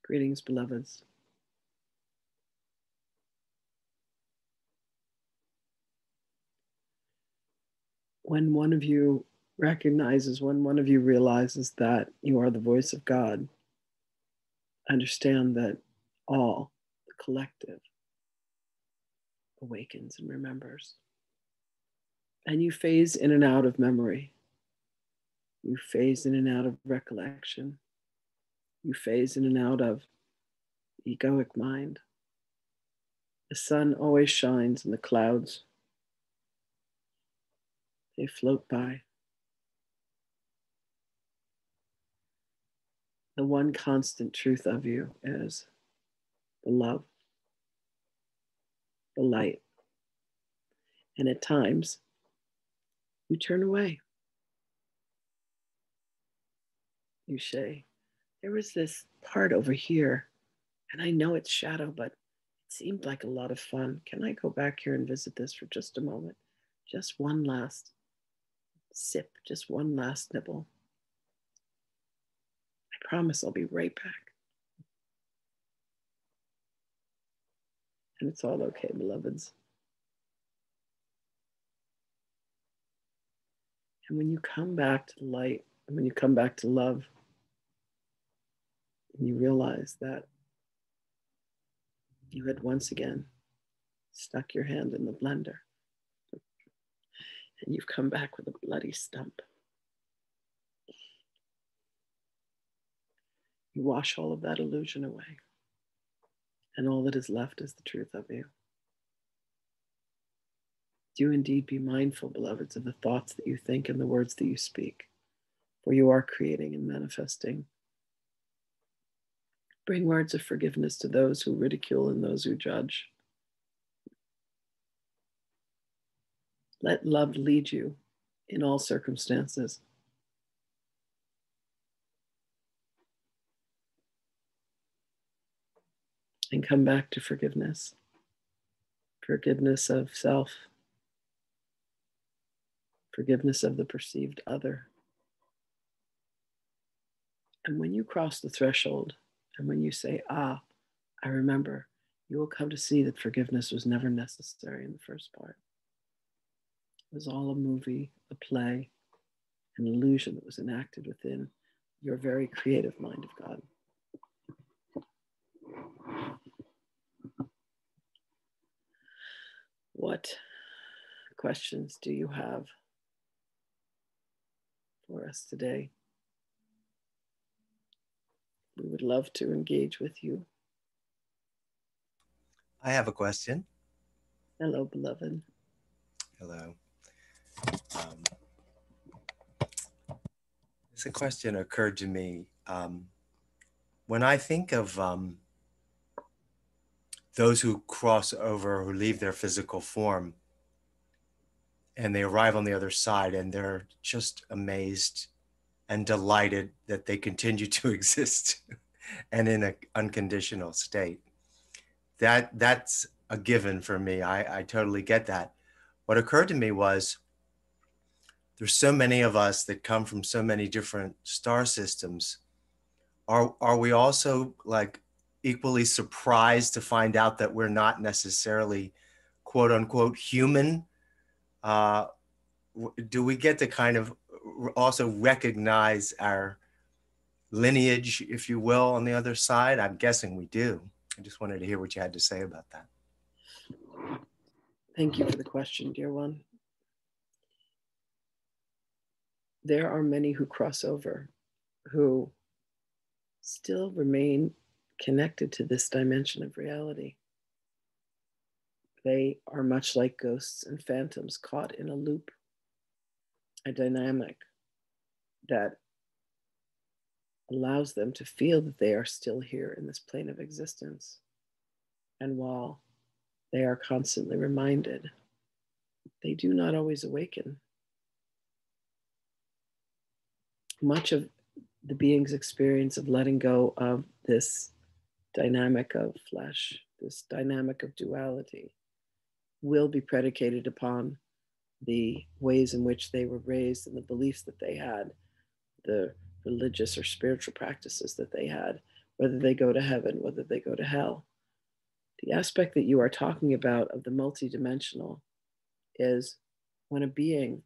Greetings, beloveds. When one of you recognizes, when one of you realizes that you are the voice of God, understand that all, the collective, awakens and remembers. And you phase in and out of memory. You phase in and out of recollection. You phase in and out of egoic mind. The sun always shines in the clouds. They float by. The one constant truth of you is the love, the light. And at times, you turn away. You say, there was this part over here, and I know it's shadow, but it seemed like a lot of fun. Can I go back here and visit this for just a moment? Just one last sip, just one last nibble. I promise I'll be right back. And it's all okay, beloveds. And when you come back to light, and when you come back to love, and you realize that you had once again stuck your hand in the blender, and you've come back with a bloody stump. You wash all of that illusion away, and all that is left is the truth of you. Do indeed be mindful, beloveds, of the thoughts that you think and the words that you speak, for you are creating and manifesting. Bring words of forgiveness to those who ridicule and those who judge. Let love lead you in all circumstances. And come back to forgiveness. Forgiveness of self. Forgiveness of the perceived other. And when you cross the threshold, and when you say, I remember, you will come to see that forgiveness was never necessary in the first part. It was all a movie, a play, an illusion that was enacted within your very creative mind of God. What questions do you have for us today? We would love to engage with you. I have a question. Hello, beloved. Hello. This question occurred to me. When I think of those who cross over, who leave their physical form, and they arrive on the other side, and they're just amazed and delighted that they continue to exist and in an unconditional state. That's a given for me. I totally get that. What occurred to me was there's so many of us that come from so many different star systems. Are we also like equally surprised to find out that we're not necessarily quote unquote human? Do we get to kind of also recognize our lineage, if you will, on the other side? I'm guessing we do. I just wanted to hear what you had to say about that. Thank you for the question, dear one. There are many who cross over who still remain connected to this dimension of reality. They are much like ghosts and phantoms caught in a loop, a dynamic that allows them to feel that they are still here in this plane of existence. And while they are constantly reminded, they do not always awaken. Much of the being's experience of letting go of this dynamic of flesh, this dynamic of duality, will be predicated upon the ways in which they were raised and the beliefs that they had, the religious or spiritual practices that they had, whether they go to heaven, whether they go to hell. The aspect that you are talking about of the multidimensional is when a being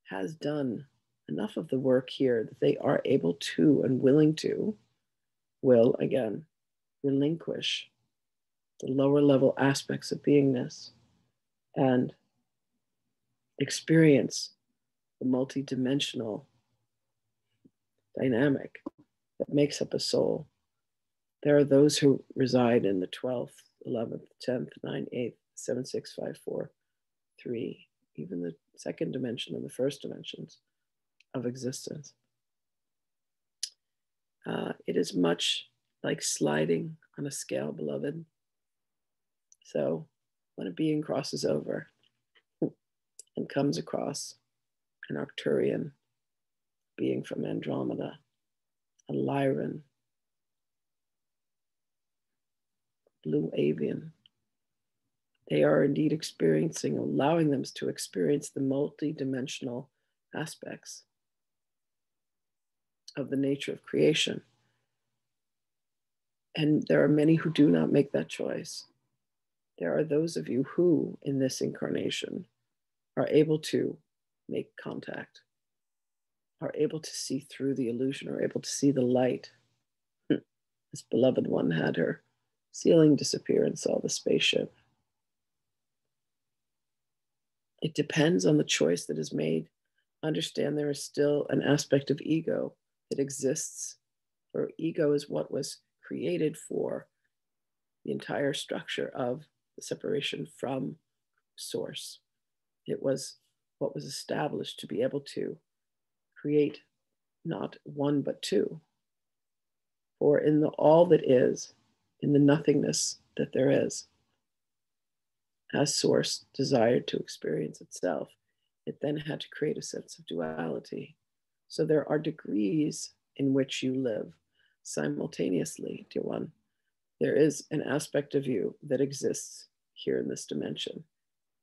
has done enough of the work here that they are able to and willing to, will again relinquish the lower level aspects of beingness and experience the multidimensional dynamic that makes up a soul. There are those who reside in the 12th, 11th, 10th, 9th, 8th, 7, 6, 5, 4, 3, even the second dimension and the first dimensions of existence. It is much like sliding on a scale, beloved. So when a being crosses over and comes across an Arcturian being from Andromeda, a Lyran, blue avian, they are indeed experiencing, allowing them to experience the multi-dimensional aspects of the nature of creation. And there are many who do not make that choice. There are those of you who, in this incarnation, are able to make contact, are able to see through the illusion, are able to see the light. This beloved one had her ceiling disappear and saw the spaceship. It depends on the choice that is made. Understand there is still an aspect of ego that exists, for ego is what was created for the entire structure of the separation from source. It was what was established to be able to create not one but two. For in the all that is, in the nothingness that there is, as source desired to experience itself, it then had to create a sense of duality. So there are degrees in which you live simultaneously, dear one. There is an aspect of you that exists here in this dimension.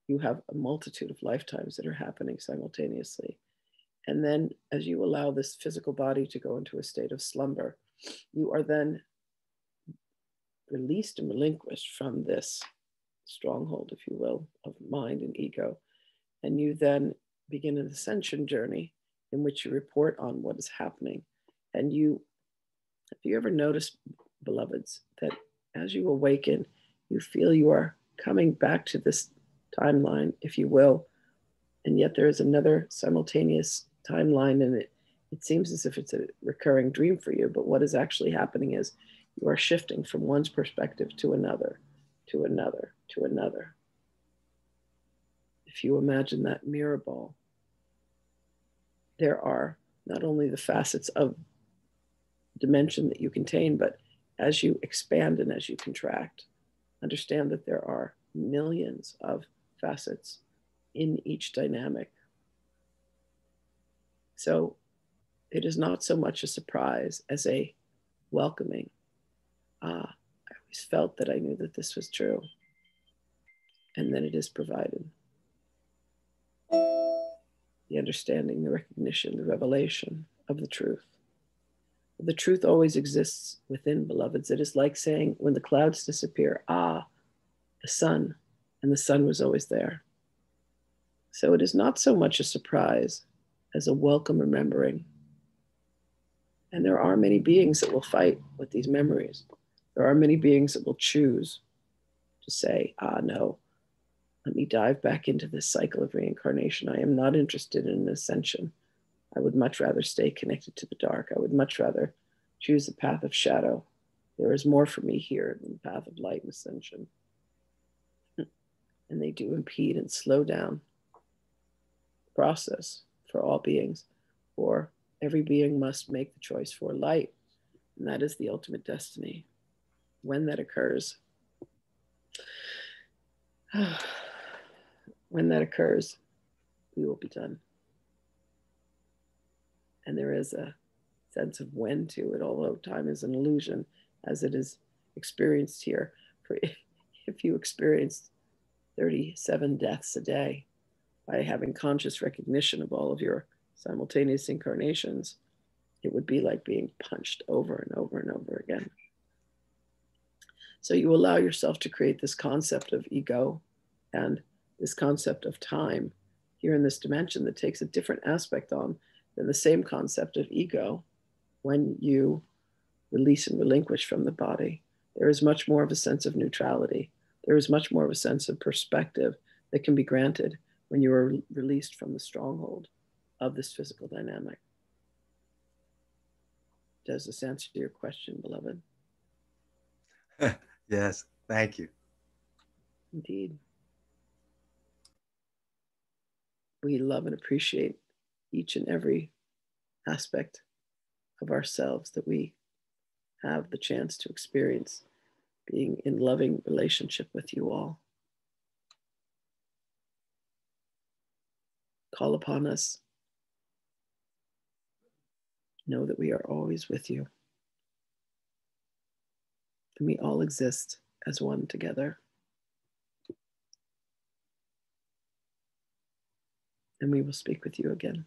You have a multitude of lifetimes that are happening simultaneously. And then as you allow this physical body to go into a state of slumber, you are then released and relinquished from this stronghold, if you will, of mind and ego. And you then begin an ascension journey in which you report on what is happening. And you, have you ever noticed, beloveds, that as you awaken, you feel you are coming back to this timeline, if you will, and yet there is another simultaneous timeline, and it seems as if it's a recurring dream for you, but what is actually happening is you are shifting from one's perspective to another, to another, to another. If you imagine that mirror ball, there are not only the facets of dimension that you contain, but as you expand and as you contract, understand that there are millions of facets in each dynamic. So it is not so much a surprise as a welcoming. I always felt that I knew that this was true. And then it is provided. The understanding, the recognition, the revelation of the truth. The truth always exists within, beloveds. It is like saying, when the clouds disappear, the sun, and the sun was always there. So it is not so much a surprise as a welcome remembering. And there are many beings that will fight with these memories. There are many beings that will choose to say, no, let me dive back into this cycle of reincarnation. I am not interested in an ascension. I would much rather stay connected to the dark. I would much rather choose the path of shadow. There is more for me here than the path of light and ascension. And they do impede and slow down the process for all beings, for every being must make the choice for light, and that is the ultimate destiny. When that occurs, when that occurs, we will be done. And there is a sense of when to it, although time is an illusion as it is experienced here. For if you experienced 37 deaths a day by having conscious recognition of all of your simultaneous incarnations, it would be like being punched over and over and over again. So you allow yourself to create this concept of ego and this concept of time here in this dimension that takes a different aspect on than the same concept of ego when you release and relinquish from the body. There is much more of a sense of neutrality. There is much more of a sense of perspective that can be granted when you are released from the stronghold of this physical dynamic. Does this answer your question, beloved? Yes, thank you. Indeed. We love and appreciate each and every aspect of ourselves that we have the chance to experience being in loving relationship with you all. Call upon us. Know that we are always with you. And we all exist as one together. And we will speak with you again.